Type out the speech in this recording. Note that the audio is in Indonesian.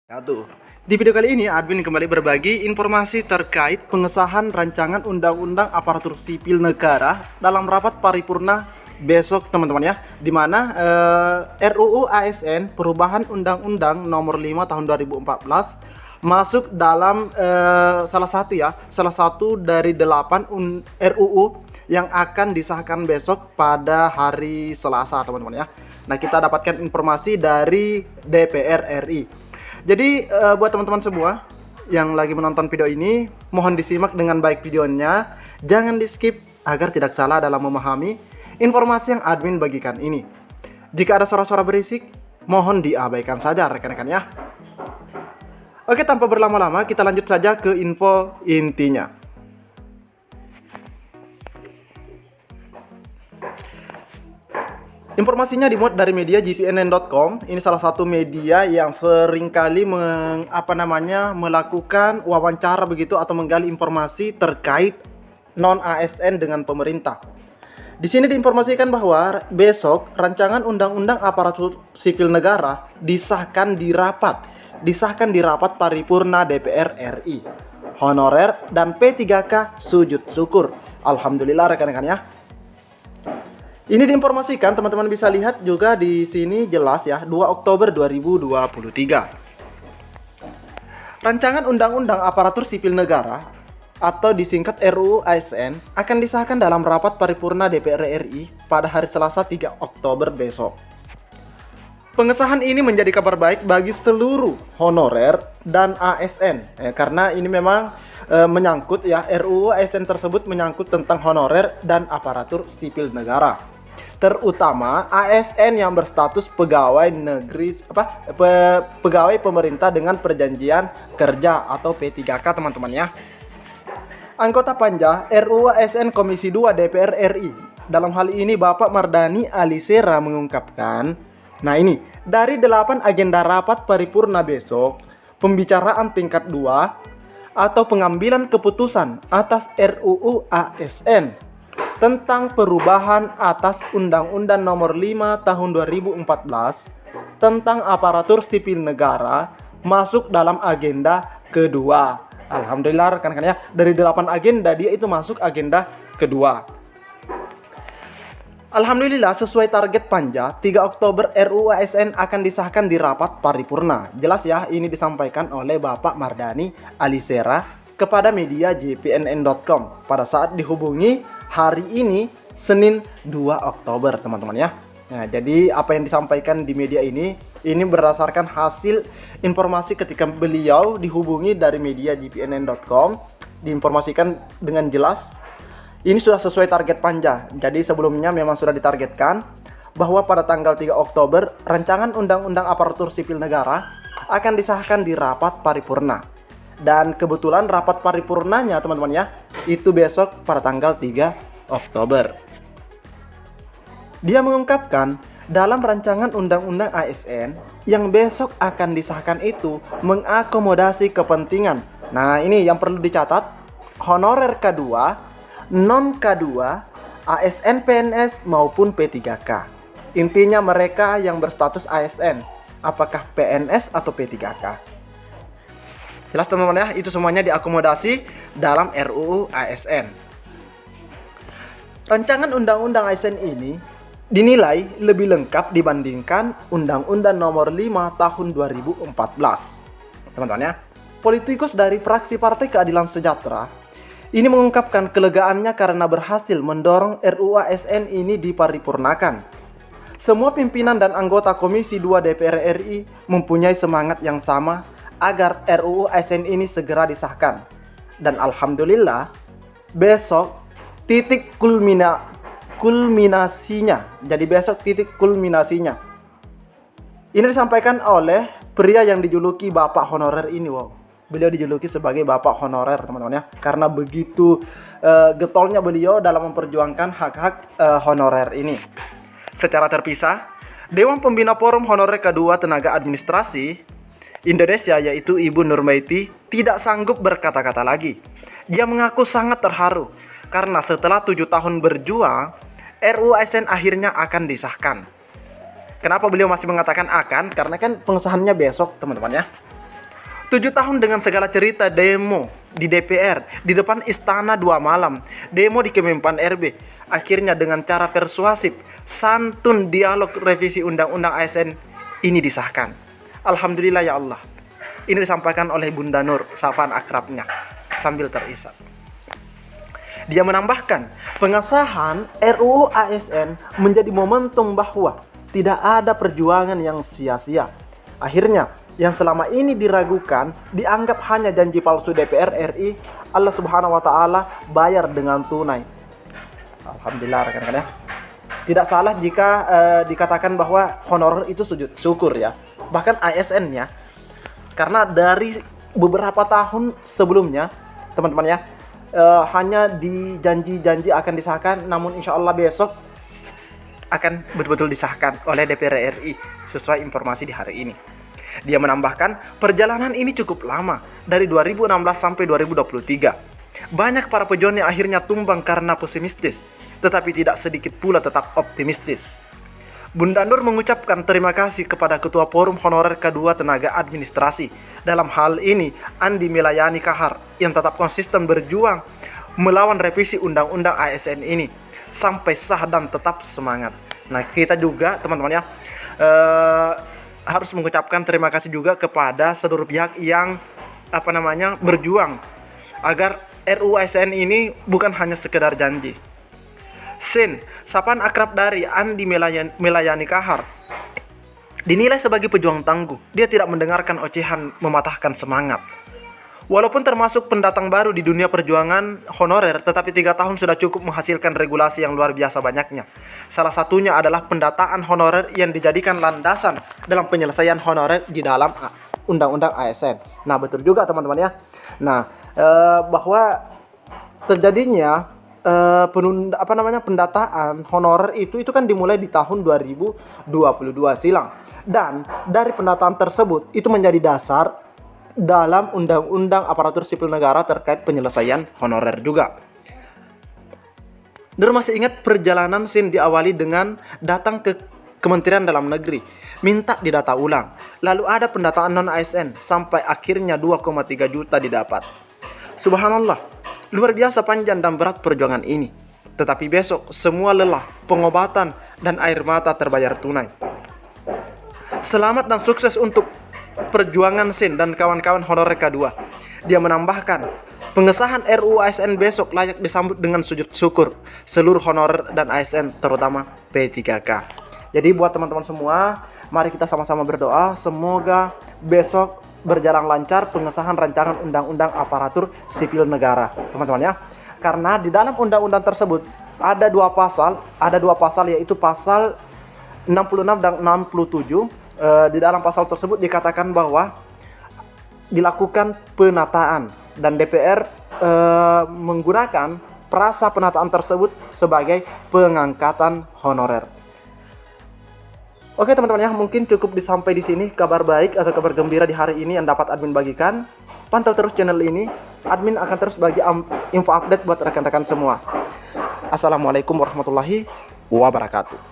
Satu. Di video kali ini, admin kembali berbagi informasi terkait pengesahan rancangan Undang-Undang Aparatur Sipil Negara dalam rapat paripurna besok, teman-teman ya. Di mana RUU ASN perubahan Undang-Undang Nomor 5 Tahun 2014 masuk dalam salah satu dari 8 RUU yang akan disahkan besok pada hari Selasa, teman-teman ya. Nah, kita dapatkan informasi dari DPR RI. Jadi buat teman-teman semua yang lagi menonton video ini, mohon disimak dengan baik videonya, jangan di skip agar tidak salah dalam memahami informasi yang admin bagikan ini. Jika ada suara-suara berisik, mohon diabaikan saja rekan-rekan ya. Oke, tanpa berlama-lama kita lanjut saja ke info intinya. Informasinya dimuat dari media gpnn.com. Ini salah satu media yang seringkali melakukan wawancara begitu atau menggali informasi terkait non ASN dengan pemerintah. Di sini diinformasikan bahwa besok rancangan Undang-Undang Aparatur Sipil Negara disahkan di rapat paripurna DPR RI. Honorer dan P3K sujud syukur. Alhamdulillah rekan-rekan ya. Ini diinformasikan, teman-teman bisa lihat juga di sini jelas ya, 2 Oktober 2023. Rancangan Undang-Undang Aparatur Sipil Negara atau disingkat RUU ASN akan disahkan dalam rapat paripurna DPR RI pada hari Selasa 3 Oktober besok. Pengesahan ini menjadi kabar baik bagi seluruh honorer dan ASN karena ini memang menyangkut ya, RUU ASN tersebut menyangkut tentang honorer dan aparatur sipil negara. Terutama ASN yang berstatus pegawai negeri pegawai pemerintah dengan perjanjian kerja atau P3K, teman-teman ya. Anggota Panja RUU ASN Komisi 2 DPR RI dalam hal ini Bapak Mardani Alisera mengungkapkan, nah ini dari 8 agenda rapat paripurna besok, pembicaraan tingkat 2 atau pengambilan keputusan atas RUU ASN tentang perubahan atas Undang-Undang Nomor 5 Tahun 2014 tentang aparatur sipil negara masuk dalam agenda kedua. Alhamdulillah rekan-rekan ya, dari 8 agenda dia itu masuk agenda kedua. Alhamdulillah sesuai target Panja, 3 Oktober RUU ASN akan disahkan di rapat paripurna. Jelas ya, ini disampaikan oleh Bapak Mardani Alisera kepada media gpnn.com pada saat dihubungi hari ini Senin 2 Oktober, teman-teman ya. Nah, jadi apa yang disampaikan di media ini berdasarkan hasil informasi ketika beliau dihubungi dari media gpnn.com, diinformasikan dengan jelas. Ini sudah sesuai target Panja. Jadi sebelumnya memang sudah ditargetkan bahwa pada tanggal 3 Oktober rancangan Undang-Undang Aparatur Sipil Negara akan disahkan di rapat paripurna. Dan kebetulan rapat paripurnanya, teman-teman ya, itu besok pada tanggal 3 Oktober. Dia mengungkapkan dalam rancangan Undang-Undang ASN yang besok akan disahkan itu mengakomodasi kepentingan. Nah, ini yang perlu dicatat, honorer K2, non K2, ASN PNS maupun P3K. Intinya mereka yang berstatus ASN, apakah PNS atau P3K. Jelas teman-teman ya, itu semuanya diakomodasi dalam RUU ASN. Rancangan Undang-Undang ASN ini dinilai lebih lengkap dibandingkan Undang-Undang Nomor 5 Tahun 2014. Teman-teman ya, politikus dari fraksi Partai Keadilan Sejahtera ini mengungkapkan kelegaannya karena berhasil mendorong RUU ASN ini diparipurnakan. Semua pimpinan dan anggota Komisi 2 DPR RI mempunyai semangat yang sama agar RUU ASN ini segera disahkan. Dan alhamdulillah besok titik kulminasinya. Jadi besok titik kulminasinya. Ini disampaikan oleh pria yang dijuluki Bapak Honorer ini. Wow. Beliau dijuluki sebagai Bapak Honorer, teman-teman ya. Karena begitu getolnya beliau dalam memperjuangkan hak-hak honorer ini. Secara terpisah, Dewan Pembina Forum Honorer Kedua Tenaga Administrasi Indonesia yaitu Ibu Nurmaiti tidak sanggup berkata-kata lagi. Dia mengaku sangat terharu karena setelah 7 tahun berjuang, RUU ASN akhirnya akan disahkan. Kenapa beliau masih mengatakan akan? Karena kan pengesahannya besok, teman-teman ya. 7 tahun dengan segala cerita demo di DPR, di depan istana 2 malam, demo di Kemenpan RB. Akhirnya dengan cara persuasif, santun dialog revisi Undang-Undang ASN ini disahkan. Alhamdulillah ya Allah. Ini disampaikan oleh Bunda Nur, sapaan akrabnya, sambil terisak. Dia menambahkan, pengesahan RUU ASN menjadi momentum bahwa tidak ada perjuangan yang sia-sia. Akhirnya, yang selama ini diragukan dianggap hanya janji palsu DPR RI, Allah Subhanahu wa taala bayar dengan tunai. Alhamdulillah rekan-rekan ya. Tidak salah jika dikatakan bahwa honorer itu sujud syukur ya. Bahkan ASN ya. Karena dari beberapa tahun sebelumnya, teman-teman ya, hanya dijanji-janji akan disahkan, namun insya Allah besok akan betul-betul disahkan oleh DPR RI sesuai informasi di hari ini. Dia menambahkan, perjalanan ini cukup lama, dari 2016 sampai 2023. Banyak para pejuang yang akhirnya tumbang karena pesimistis, tetapi tidak sedikit pula tetap optimistis. Bunda Nur mengucapkan terima kasih kepada Ketua Forum Honorer K2 Tenaga Administrasi. Dalam hal ini, Andi Melayani Kahar yang tetap konsisten berjuang melawan revisi Undang-Undang ASN ini sampai sah dan tetap semangat. Nah, kita juga teman-teman ya harus mengucapkan terima kasih juga kepada seluruh pihak yang berjuang agar RUU ASN ini bukan hanya sekedar janji. Sin, sapaan akrab dari Andi Melayani Kahar, dinilai sebagai pejuang tangguh. Dia tidak mendengarkan ocehan mematahkan semangat. Walaupun termasuk pendatang baru di dunia perjuangan honorer, tetapi 3 tahun sudah cukup menghasilkan regulasi yang luar biasa banyaknya. Salah satunya adalah pendataan honorer yang dijadikan landasan dalam penyelesaian honorer di dalam Undang-Undang ASN. Nah, betul juga teman-teman ya. Nah, bahwa terjadinya pendataan honorer itu kan dimulai di tahun 2022 silam, dan dari pendataan tersebut itu menjadi dasar dalam Undang-Undang Aparatur Sipil Negara terkait penyelesaian honorer juga. Nur masih ingat perjalanan Sin diawali dengan datang ke Kementerian Dalam Negeri, minta didata ulang, lalu ada pendataan non-ASN sampai akhirnya 2,3 juta didapat. Subhanallah, luar biasa panjang dan berat perjuangan ini. Tetapi besok semua lelah, pengobatan, dan air mata terbayar tunai. Selamat dan sukses untuk perjuangan Sin dan kawan-kawan honorer K2. Dia menambahkan, pengesahan RUU ASN besok layak disambut dengan sujud syukur seluruh honorer dan ASN, terutama P3K. Jadi buat teman-teman semua, mari kita sama-sama berdoa semoga besok berjalan lancar pengesahan rancangan Undang-Undang Aparatur Sipil Negara, teman-teman ya. Karena di dalam undang-undang tersebut ada dua pasal yaitu pasal 66 dan 67. Di dalam pasal tersebut dikatakan bahwa dilakukan penataan dan DPR menggunakan frasa penataan tersebut sebagai pengangkatan honorer. Oke teman-teman ya, mungkin cukup disampai di sini kabar baik atau kabar gembira di hari ini yang dapat admin bagikan. Pantau terus channel ini, admin akan terus bagi info update buat rekan-rekan semua. Assalamualaikum warahmatullahi wabarakatuh.